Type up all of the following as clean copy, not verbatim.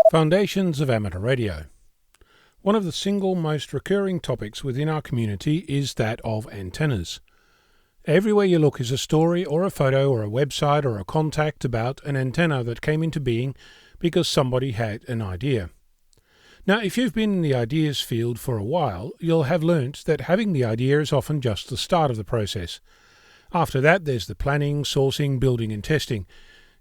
Foundations of Amateur Radio. One of the single most recurring topics within our community is that of antennas. Everywhere you look is a story or a photo or a website or a contact about an antenna that came into being because somebody had an idea. Now, if you've been in the ideas field for a while, you'll have learnt that having the idea is often just the start of the process. After that, there's the planning, sourcing, building and testing.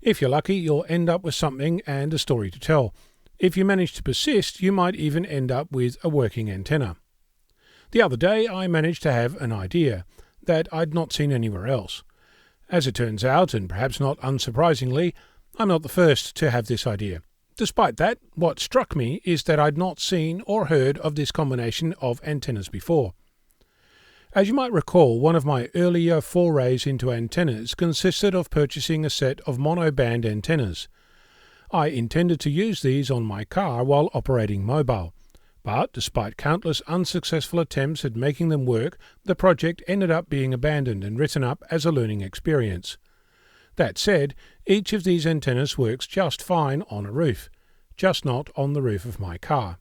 If you're lucky, you'll end up with something and a story to tell. If you manage to persist, you might even end up with a working antenna. The other day, I managed to have an idea that I'd not seen anywhere else. As it turns out, and perhaps not unsurprisingly, I'm not the first to have this idea. Despite that, what struck me is that I'd not seen or heard of this combination of antennas before. As you might recall, one of my earlier forays into antennas consisted of purchasing a set of monoband antennas. I intended to use these on my car while operating mobile, but despite countless unsuccessful attempts at making them work, the project ended up being abandoned and written up as a learning experience. That said, each of these antennas works just fine on a roof, just not on the roof of my car.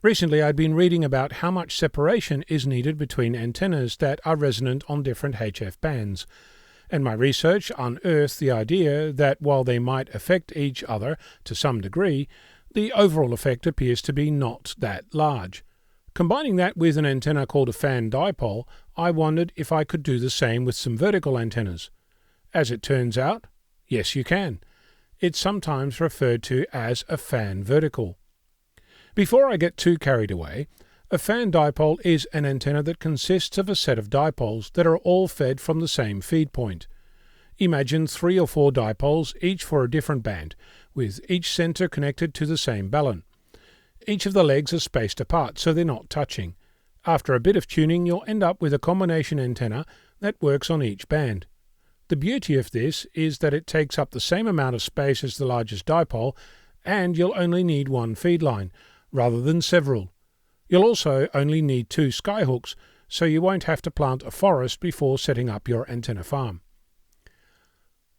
Recently, I'd been reading about how much separation is needed between antennas that are resonant on different HF bands, and my research unearthed the idea that while they might affect each other to some degree, the overall effect appears to be not that large. Combining that with an antenna called a fan dipole, I wondered if I could do the same with some vertical antennas. As it turns out, yes you can. It's sometimes referred to as a fan vertical. Before I get too carried away, a fan dipole is an antenna that consists of a set of dipoles that are all fed from the same feed point. Imagine 3 or 4 dipoles, each for a different band, with each center connected to the same balun. Each of the legs are spaced apart, so they're not touching. After a bit of tuning, you'll end up with a combination antenna that works on each band. The beauty of this is that it takes up the same amount of space as the largest dipole, and you'll only need one feed line, rather than several. You'll also only need 2 skyhooks, so you won't have to plant a forest before setting up your antenna farm.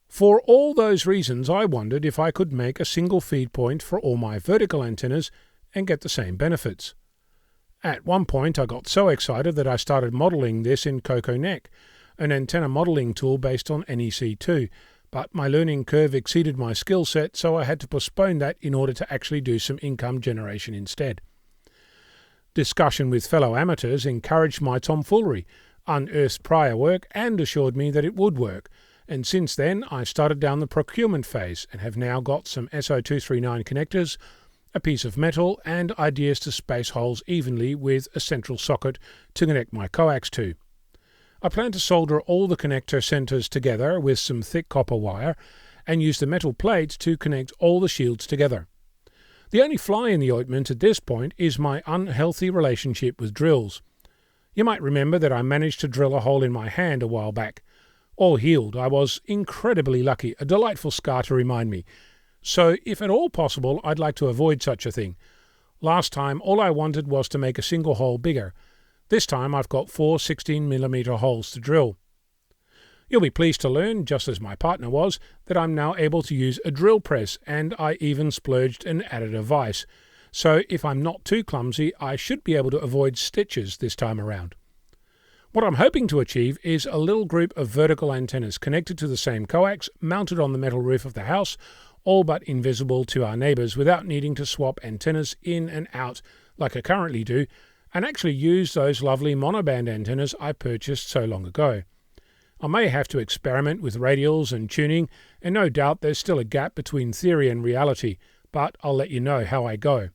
For all those reasons, I wondered if I could make a single feed point for all my vertical antennas and get the same benefits. At one point, I got so excited that I started modelling this in CocoNet, an antenna modelling tool based on NEC2, but my learning curve exceeded my skill set, so I had to postpone that in order to actually do some income generation instead. Discussion with fellow amateurs encouraged my tomfoolery, unearthed prior work and assured me that it would work, and since then I started down the procurement phase and have now got some SO239 connectors, a piece of metal and ideas to space holes evenly with a central socket to connect my coax to. I plan to solder all the connector centers together with some thick copper wire and use the metal plates to connect all the shields together. The only fly in the ointment at this point is my unhealthy relationship with drills. You might remember that I managed to drill a hole in my hand a while back. All healed, I was incredibly lucky, a delightful scar to remind me. So, if at all possible, I'd like to avoid such a thing. Last time, all I wanted was to make a single hole bigger. This time, I've got 4 16mm holes to drill. You'll be pleased to learn, just as my partner was, that I'm now able to use a drill press, and I even splurged and added a vise. So if I'm not too clumsy, I should be able to avoid stitches this time around. What I'm hoping to achieve is a little group of vertical antennas connected to the same coax, mounted on the metal roof of the house, all but invisible to our neighbours without needing to swap antennas in and out like I currently do, and actually use those lovely monoband antennas I purchased so long ago. I may have to experiment with radials and tuning, and no doubt there's still a gap between theory and reality, but I'll let you know how I go.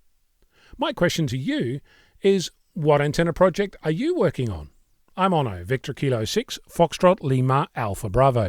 My question to you is, what antenna project are you working on? I'm Onno, Victor Kilo 6, Foxtrot Lima Alpha Bravo.